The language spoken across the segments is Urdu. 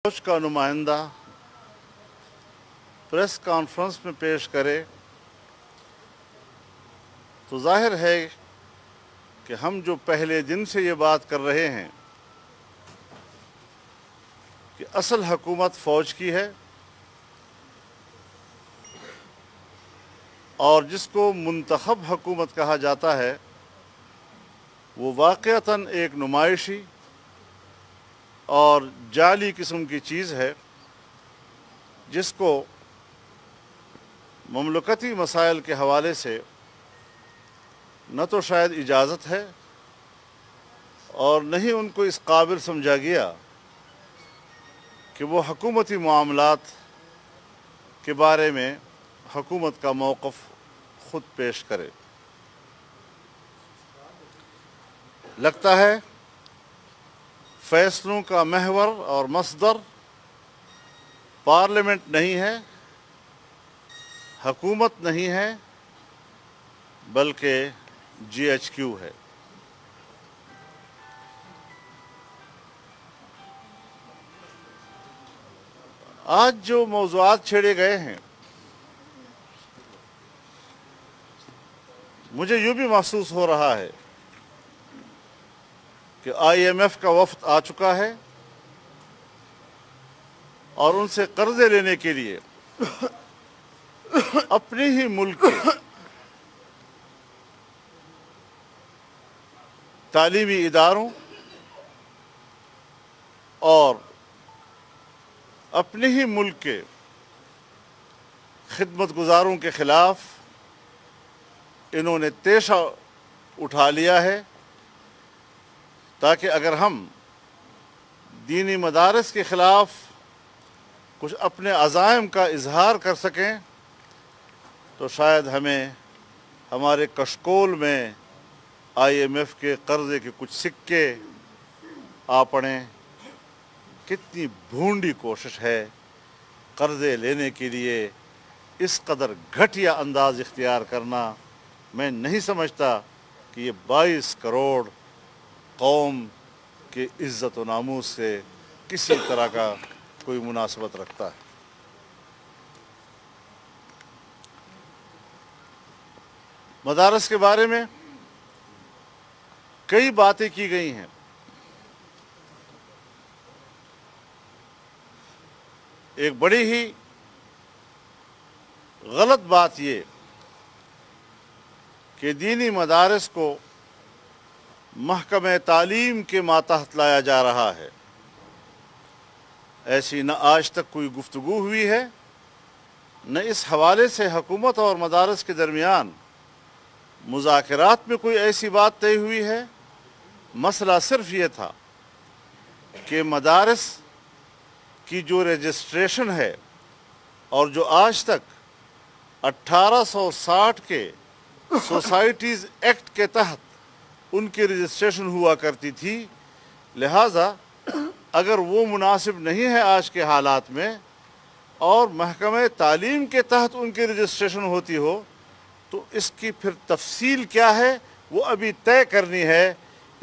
فوج کا نمائندہ پریس کانفرنس میں پیش کرے تو ظاہر ہے کہ ہم جو پہلے دن سے یہ بات کر رہے ہیں کہ اصل حکومت فوج کی ہے اور جس کو منتخب حکومت کہا جاتا ہے وہ واقعتاً ایک نمائشی اور جعلی قسم کی چیز ہے جس کو مملکتی مسائل کے حوالے سے نہ تو شاید اجازت ہے اور نہ ہی ان کو اس قابل سمجھا گیا کہ وہ حکومتی معاملات کے بارے میں حکومت کا موقف خود پیش کرے۔ لگتا ہے فیصلوں کا محور اور مصدر پارلیمنٹ نہیں ہے، حکومت نہیں ہے، بلکہ GHQ ہے۔ آج جو موضوعات چھیڑے گئے ہیں مجھے یوں بھی محسوس ہو رہا ہے کہ IMF کا وفد آ چکا ہے اور ان سے قرضے لینے کے لیے اپنے ہی ملک کے تعلیمی اداروں اور اپنے ہی ملک کے خدمت گزاروں کے خلاف انہوں نے تیشہ اٹھا لیا ہے تاکہ اگر ہم دینی مدارس کے خلاف کچھ اپنے عزائم کا اظہار کر سکیں تو شاید ہمیں ہمارے کشکول میں IMF کے قرضے کے کچھ سکے آ پڑیں۔ کتنی بھونڈی کوشش ہے قرضے لینے کے لیے اس قدر گھٹیا انداز اختیار کرنا۔ میں نہیں سمجھتا کہ یہ 22 کروڑ قوم کے عزت و ناموس سے کسی طرح کا کوئی مناسبت رکھتا ہے۔ مدارس کے بارے میں کئی باتیں کی گئی ہیں۔ ایک بڑی ہی غلط بات یہ کہ دینی مدارس کو محکمہ تعلیم کے ماتحت لایا جا رہا ہے۔ ایسی نہ آج تک کوئی گفتگو ہوئی ہے، نہ اس حوالے سے حکومت اور مدارس کے درمیان مذاکرات میں کوئی ایسی بات طے ہوئی ہے۔ مسئلہ صرف یہ تھا کہ مدارس کی جو رجسٹریشن ہے اور جو آج تک 1860 کے سوسائٹیز ایکٹ کے تحت ان کی رجسٹریشن ہوا کرتی تھی، لہٰذا اگر وہ مناسب نہیں ہے آج کے حالات میں اور محکمہ تعلیم کے تحت ان کی رجسٹریشن ہوتی ہو تو اس کی پھر تفصیل کیا ہے وہ ابھی طے کرنی ہے۔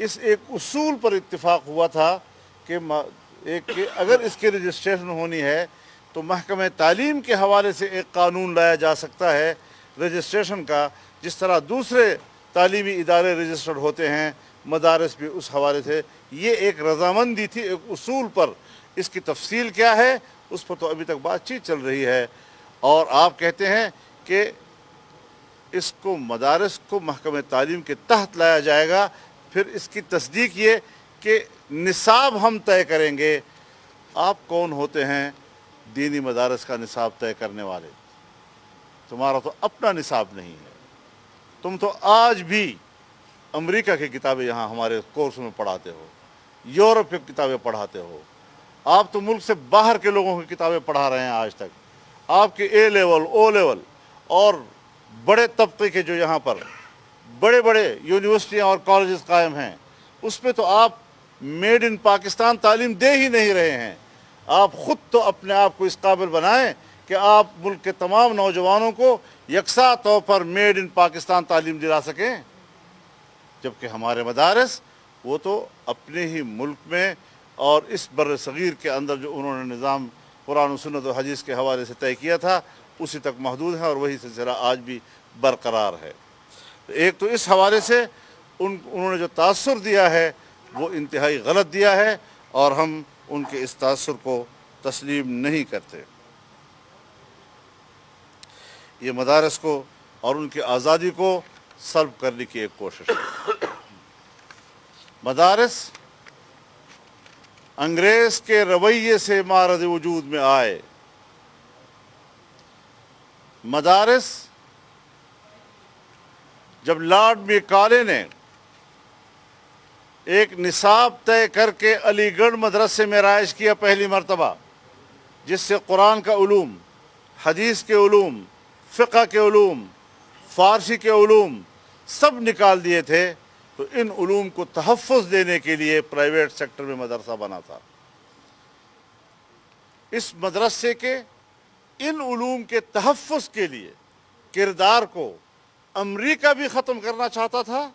اس ایک اصول پر اتفاق ہوا تھا کہ اگر اس کی رجسٹریشن ہونی ہے تو محکمہ تعلیم کے حوالے سے ایک قانون لایا جا سکتا ہے رجسٹریشن کا، جس طرح دوسرے تعلیمی ادارے رجسٹرڈ ہوتے ہیں، مدارس بھی اس حوالے سے۔ یہ ایک رضامندی تھی ایک اصول پر۔ اس کی تفصیل کیا ہے اس پر تو ابھی تک بات چیت چل رہی ہے، اور آپ کہتے ہیں کہ اس کو مدارس کو محکمہ تعلیم کے تحت لایا جائے گا، پھر اس کی تصدیق یہ کہ نصاب ہم طے کریں گے۔ آپ کون ہوتے ہیں دینی مدارس کا نصاب طے کرنے والے؟ تمہارا تو اپنا نصاب نہیں ہے۔ تم تو آج بھی امریکہ کی کتابیں یہاں ہمارے کورس میں پڑھاتے ہو، یورپ کی کتابیں پڑھاتے ہو۔ آپ تو ملک سے باہر کے لوگوں کی کتابیں پڑھا رہے ہیں آج تک۔ آپ کے A لیول O لیول اور بڑے طبقے کے جو یہاں پر بڑے بڑے یونیورسٹیاں اور کالجز قائم ہیں، اس پہ تو آپ میڈ ان پاکستان تعلیم دے ہی نہیں رہے ہیں۔ آپ خود تو اپنے آپ کو اس قابل بنائیں کہ آپ ملک کے تمام نوجوانوں کو یکساں طور پر میڈ ان پاکستان تعلیم دلا سکیں، جبکہ ہمارے مدارس وہ تو اپنے ہی ملک میں اور اس بر صغیر کے اندر جو انہوں نے نظام قرآن و سنت و حدیث کے حوالے سے طے کیا تھا اسی تک محدود ہے، اور وہی سلسلہ آج بھی برقرار ہے۔ ایک تو اس حوالے سے انہوں نے جو تاثر دیا ہے وہ انتہائی غلط دیا ہے، اور ہم ان کے اس تاثر کو تسلیم نہیں کرتے۔ یہ مدارس کو اور ان کی آزادی کو سلب کرنے کی ایک کوشش ہے۔ مدارس انگریز کے رویے سے مارد وجود میں آئے۔ مدارس جب لارڈ میکالے نے ایک نصاب طے کر کے علی گڑھ مدرسے میں رائج کیا پہلی مرتبہ، جس سے قرآن کا علوم، حدیث کے علوم، فقہ کے علوم، فارسی کے علوم سب نکال دیے تھے، تو ان علوم کو تحفظ دینے کے لیے پرائیویٹ سیکٹر میں مدرسہ بنا تھا۔ اس مدرسے کے ان علوم کے تحفظ کے لیے کردار کو امریکہ بھی ختم کرنا چاہتا تھا،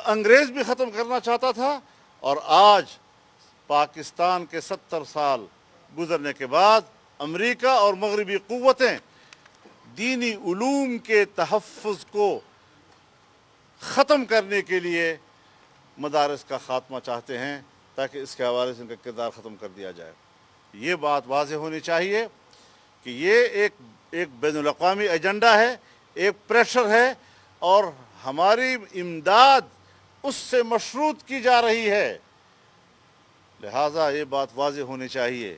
انگریز بھی ختم کرنا چاہتا تھا، اور آج پاکستان کے 70 سال گزرنے کے بعد امریکہ اور مغربی قوتیں دینی علوم کے تحفظ کو ختم کرنے کے لیے مدارس کا خاتمہ چاہتے ہیں، تاکہ اس کے حوالے سے ان کا کردار ختم کر دیا جائے۔ یہ بات واضح ہونی چاہیے کہ یہ ایک بین الاقوامی ایجنڈا ہے، ایک پریشر ہے، اور ہماری امداد اس سے مشروط کی جا رہی ہے۔ لہٰذا یہ بات واضح ہونی چاہیے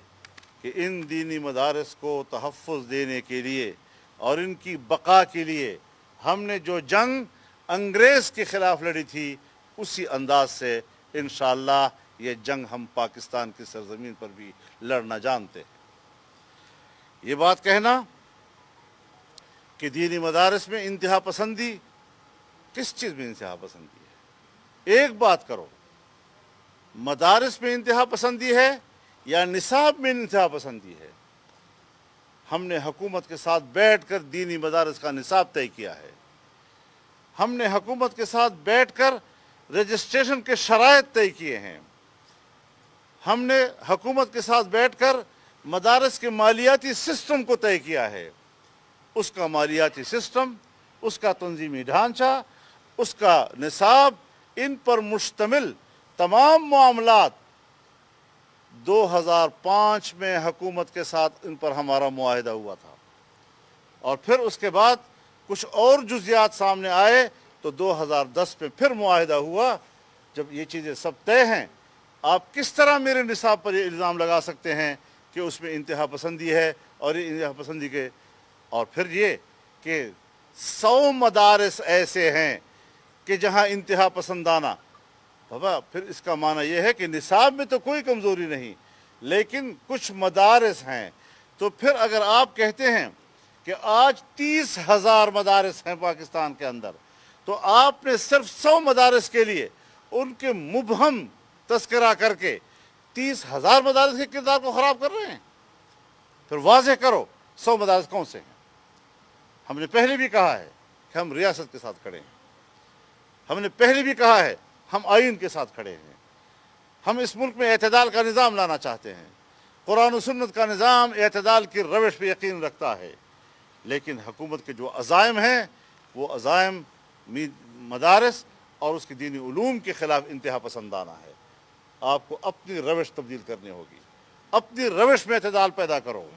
کہ ان دینی مدارس کو تحفظ دینے کے لیے اور ان کی بقا کے لیے ہم نے جو جنگ انگریز کے خلاف لڑی تھی، اسی انداز سے انشاءاللہ یہ جنگ ہم پاکستان کی سرزمین پر بھی لڑنا جانتے ہیں۔ یہ بات کہنا کہ دینی مدارس میں انتہا پسندی، کس چیز میں انتہا پسندی ہے؟ ایک بات کرو، مدارس میں انتہا پسندی ہے یا نصاب میں انتہا پسندی ہے؟ ہم نے حکومت کے ساتھ بیٹھ کر دینی مدارس کا نصاب طے کیا ہے۔ ہم نے حکومت کے ساتھ بیٹھ کر رجسٹریشن کے شرائط طے کیے ہیں۔ ہم نے حکومت کے ساتھ بیٹھ کر مدارس کے مالیاتی سسٹم کو طے کیا ہے۔ اس کا مالیاتی سسٹم، اس کا تنظیمی ڈھانچہ، اس کا نصاب، ان پر مشتمل تمام معاملات 2005 میں حکومت کے ساتھ ان پر ہمارا معاہدہ ہوا تھا، اور پھر اس کے بعد کچھ اور جزیات سامنے آئے تو 2010 میں پھر معاہدہ ہوا۔ جب یہ چیزیں سب طے ہیں، آپ کس طرح میرے نصاب پر یہ الزام لگا سکتے ہیں کہ اس میں انتہا پسندی ہے؟ اور یہ انتہا پسندی کے، اور پھر یہ کہ 100 مدارس ایسے ہیں کہ جہاں انتہا پسندانہ، بابا پھر اس کا معنی یہ ہے کہ نصاب میں تو کوئی کمزوری نہیں، لیکن کچھ مدارس ہیں۔ تو پھر اگر آپ کہتے ہیں کہ آج 30,000 مدارس ہیں پاکستان کے اندر، تو آپ نے صرف 100 مدارس کے لیے ان کے مبہم تذکرہ کر کے 30,000 مدارس کے کردار کو خراب کر رہے ہیں۔ پھر واضح کرو 100 مدارس کون سے ہیں؟ ہم نے پہلے بھی کہا ہے کہ ہم ریاست کے ساتھ کھڑے ہیں، ہم نے پہلے بھی کہا ہے ہم آئین کے ساتھ کھڑے ہیں، ہم اس ملک میں اعتدال کا نظام لانا چاہتے ہیں، قرآن و سنت کا نظام اعتدال کی روش پہ یقین رکھتا ہے، لیکن حکومت کے جو عزائم ہیں وہ عزائم مدارس اور اس کی دینی علوم کے خلاف انتہا پسندانہ ہے۔ آپ کو اپنی روش تبدیل کرنی ہوگی، اپنی روش میں اعتدال پیدا کرو۔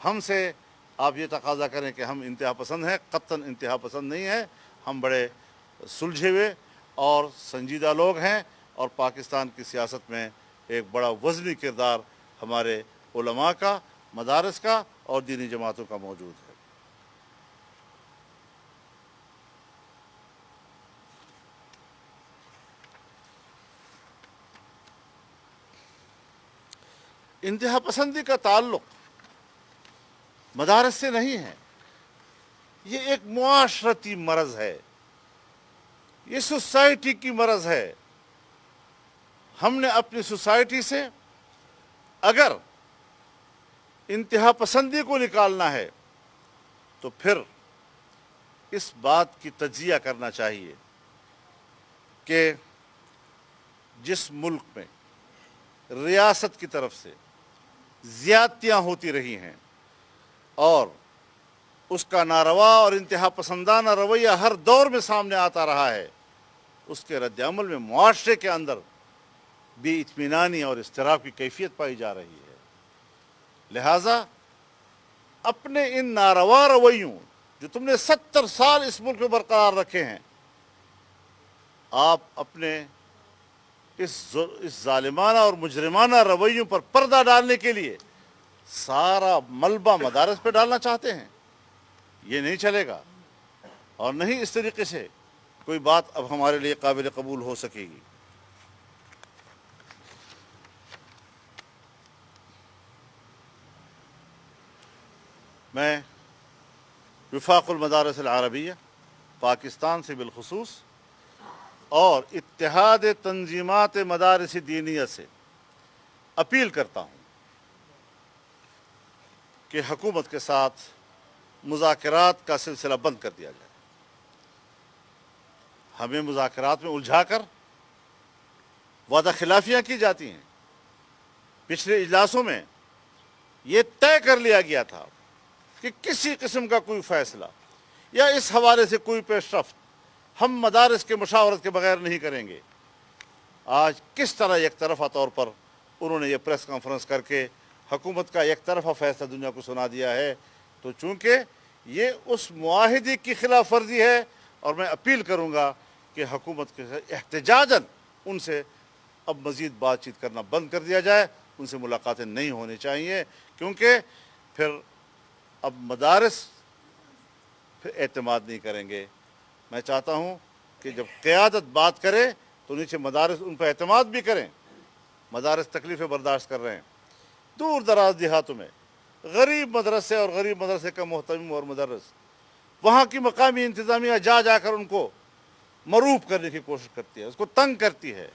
ہم سے آپ یہ تقاضا کریں کہ ہم انتہا پسند ہیں، قطعاً انتہا پسند نہیں ہے۔ ہم بڑے سلجھے ہوئے اور سنجیدہ لوگ ہیں، اور پاکستان کی سیاست میں ایک بڑا وزنی کردار ہمارے علماء کا، مدارس کا اور دینی جماعتوں کا موجود ہے۔ انتہا پسندی کا تعلق مدارس سے نہیں ہے، یہ ایک معاشرتی مرض ہے، یہ سوسائٹی کی مرض ہے۔ ہم نے اپنی سوسائٹی سے اگر انتہا پسندی کو نکالنا ہے تو پھر اس بات کی تجزیہ کرنا چاہیے کہ جس ملک میں ریاست کی طرف سے زیادتیاں ہوتی رہی ہیں اور اس کا ناروا اور انتہا پسندانہ رویہ ہر دور میں سامنے آتا رہا ہے، اس کے رد عمل میں معاشرے کے اندر بے اطمینانی اور اضطراب کی کیفیت پائی جا رہی ہے۔ لہٰذا اپنے ان ناروا رویوں جو تم نے 70 سال اس ملک میں برقرار رکھے ہیں، آپ اپنے اس ظالمانہ اور مجرمانہ رویوں پر پردہ ڈالنے کے لیے سارا ملبہ مدارس پہ ڈالنا چاہتے ہیں۔ یہ نہیں چلے گا اور نہیں اس طریقے سے کوئی بات اب ہمارے لیے قابل قبول ہو سکے گی۔ میں وفاق المدارس العربیہ پاکستان سے بالخصوص اور اتحاد تنظیمات مدارس دینیہ سے اپیل کرتا ہوں کہ حکومت کے ساتھ مذاکرات کا سلسلہ بند کر دیا جائے۔ ہمیں مذاکرات میں الجھا کر وعدہ خلافیاں کی جاتی ہیں۔ پچھلے اجلاسوں میں یہ طے کر لیا گیا تھا کہ کسی قسم کا کوئی فیصلہ یا اس حوالے سے کوئی پیش رفت ہم مدارس کے مشاورت کے بغیر نہیں کریں گے۔ آج کس طرح یک طرفہ طور پر انہوں نے یہ پریس کانفرنس کر کے حکومت کا یک طرفہ فیصلہ دنیا کو سنا دیا ہے، تو چونکہ یہ اس معاہدے کی خلاف ورزی ہے اور میں اپیل کروں گا کہ حکومت کے احتجاجاً ان سے اب مزید بات چیت کرنا بند کر دیا جائے، ان سے ملاقاتیں نہیں ہونی چاہیے، کیونکہ پھر اب مدارس پھر اعتماد نہیں کریں گے۔ میں چاہتا ہوں کہ جب قیادت بات کرے تو نیچے مدارس ان پر اعتماد بھی کریں۔ مدارس تکلیفیں برداشت کر رہے ہیں، دور دراز دیہاتوں میں غریب مدرسے اور غریب مدرسے کا محتمم اور مدرس، وہاں کی مقامی انتظامیہ جا جا کر ان کو مروب کرنے کی کوشش کرتی ہے، اس کو تنگ کرتی ہے،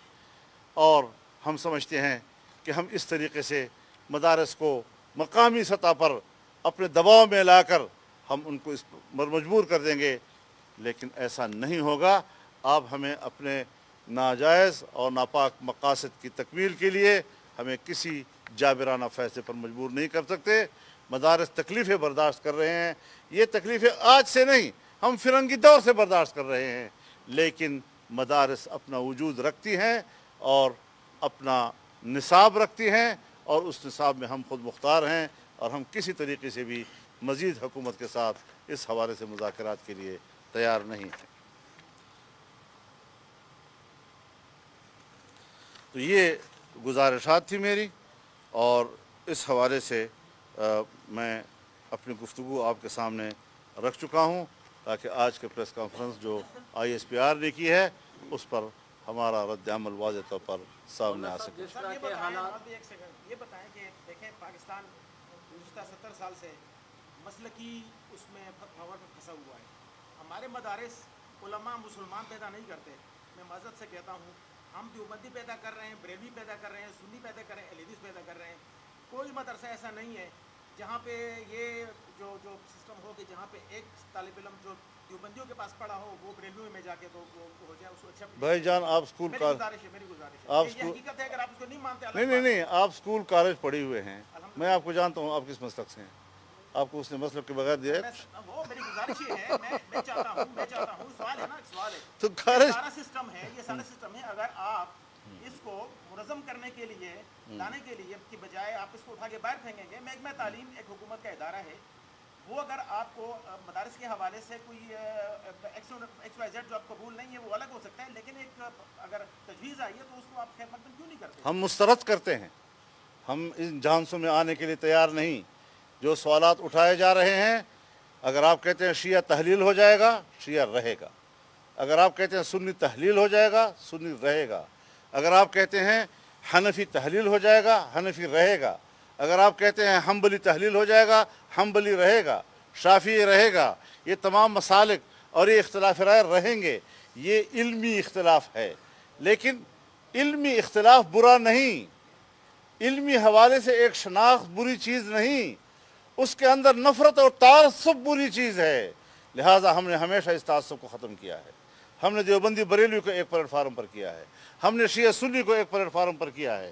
اور ہم سمجھتے ہیں کہ ہم اس طریقے سے مدارس کو مقامی سطح پر اپنے دباؤ میں لا کر ہم ان کو اس پر مجبور کر دیں گے، لیکن ایسا نہیں ہوگا۔ آپ ہمیں اپنے ناجائز اور ناپاک مقاصد کی تکمیل کے لیے ہمیں کسی جابرانہ فیصلے پر مجبور نہیں کر سکتے۔ مدارس تکلیفیں برداشت کر رہے ہیں، یہ تکلیفیں آج سے نہیں، ہم فرنگی دور سے برداشت کر رہے ہیں، لیکن مدارس اپنا وجود رکھتی ہیں اور اپنا نصاب رکھتی ہیں، اور اس نصاب میں ہم خود مختار ہیں، اور ہم کسی طریقے سے بھی مزید حکومت کے ساتھ اس حوالے سے مذاکرات کے لیے تیار نہیں ہیں۔ تو یہ گزارشات تھی میری، اور اس حوالے سے میں اپنی گفتگو آپ کے سامنے رکھ چکا ہوں، تاکہ آج کے پریس کانفرنس جو ISPR نے کی ہے اس پر ہمارا رد عمل واضح طور پر سامنے آ سکے۔ یہ بتائیں کہ دیکھیں پاکستان گزشتہ 70 سال سے مسلکی اس میں بھور میں پھنسا ہوا ہے۔ ہمارے مدارس علماء مسلمان پیدا نہیں کرتے، میں معذرت سے کہتا ہوں، ہم دیوبندی پیدا کر رہے ہیں، بریلوی پیدا کر رہے ہیں، سنی پیدا کر رہے ہیں، اہل حدیث پیدا کر رہے ہیں۔ کوئی مدرسہ ایسا نہیں ہے جہاں پہ یہ جو سسٹم ہو کہ جہاں پہ ایک طالب علم جو دیوبندیوں کے پاس پڑھا ہو وہ بریلوی میں جا کے تو وہ ہو جائے، اس کو اچھا۔ بھائی جان آپ اسکول میری گزارش ہے یہ حقیقت ہے، اگر آپ اس کو نہیں مانتے۔ نہیں آپ اسکول کالج پڑھے ہوئے ہیں، میں آپ کو جانتا ہوں آپ کس مسلک سے ہیں، آپ کو اس نے مسلک کے بغیر دیا ہے۔ وہ میری گزارش یہ ہے، میں چاہتا ہوں سوال ہے نا، سوال ہے تو سارا سسٹم ہے، یہ سارا سسٹم ہے، اگر آپ اس کو منظم کرنے کے لیے لانے کے لیے کی بجائے آپ اس کو اٹھا کے باہر پھینکیں گے۔ محکمہ تعلیم ایک حکومت کا ادارہ ہے، وہ اگر آپ کو مدارس کے حوالے سے کوئی ایکس وائی زیڈ جو آپ قبول نہیں ہے وہ الگ ہو سکتا ہے، لیکن ایک اگر تجویز آئی ہے تو اس کو آپ خیر مقدم کیوں نہیں کرتے؟ ہم مسترد کرتے ہیں، ہم ان جانسوں میں آنے کے لیے تیار نہیں۔ جو سوالات اٹھائے جا رہے ہیں، اگر آپ کہتے ہیں شیعہ تحلیل ہو جائے گا، شیعہ رہے گا۔ اگر آپ کہتے ہیں سنی تحلیل ہو جائے گا، سنی رہے گا۔ اگر آپ کہتے ہیں حنفی تحلیل ہو جائے گا، حنفی رہے گا۔ اگر آپ کہتے ہیں حنبلی تحلیل ہو جائے گا، حنبلی رہے گا، شافعی رہے گا۔ یہ تمام مسالک اور یہ اختلاف رائے رہیں گے۔ یہ علمی اختلاف ہے، لیکن علمی اختلاف برا نہیں، علمی حوالے سے ایک شناخت بری چیز نہیں، اس کے اندر نفرت اور تعصب بری چیز ہے۔ لہٰذا ہم نے ہمیشہ اس تعصب کو ختم کیا ہے۔ ہم نے دیوبندی بریلوی کو ایک پلیٹ فارم پر کیا ہے، ہم نے شیعہ سنی کو ایک پلیٹ فارم پر کیا ہے،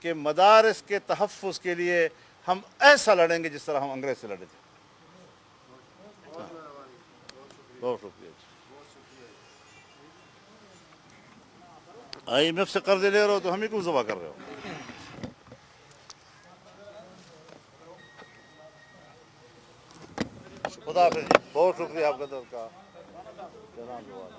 کہ مدارس کے تحفظ کے لیے ہم ایسا لڑیں گے جس طرح ہم انگریز سے لڑے تھے. بہت شکریہ. IMF سے قرضے لے رہے ہو تو ہم ہی کیوں ذبح کر رہے ہو؟ خدا حافظ جی. بہت شکریہ آپ کا درد کا جناب.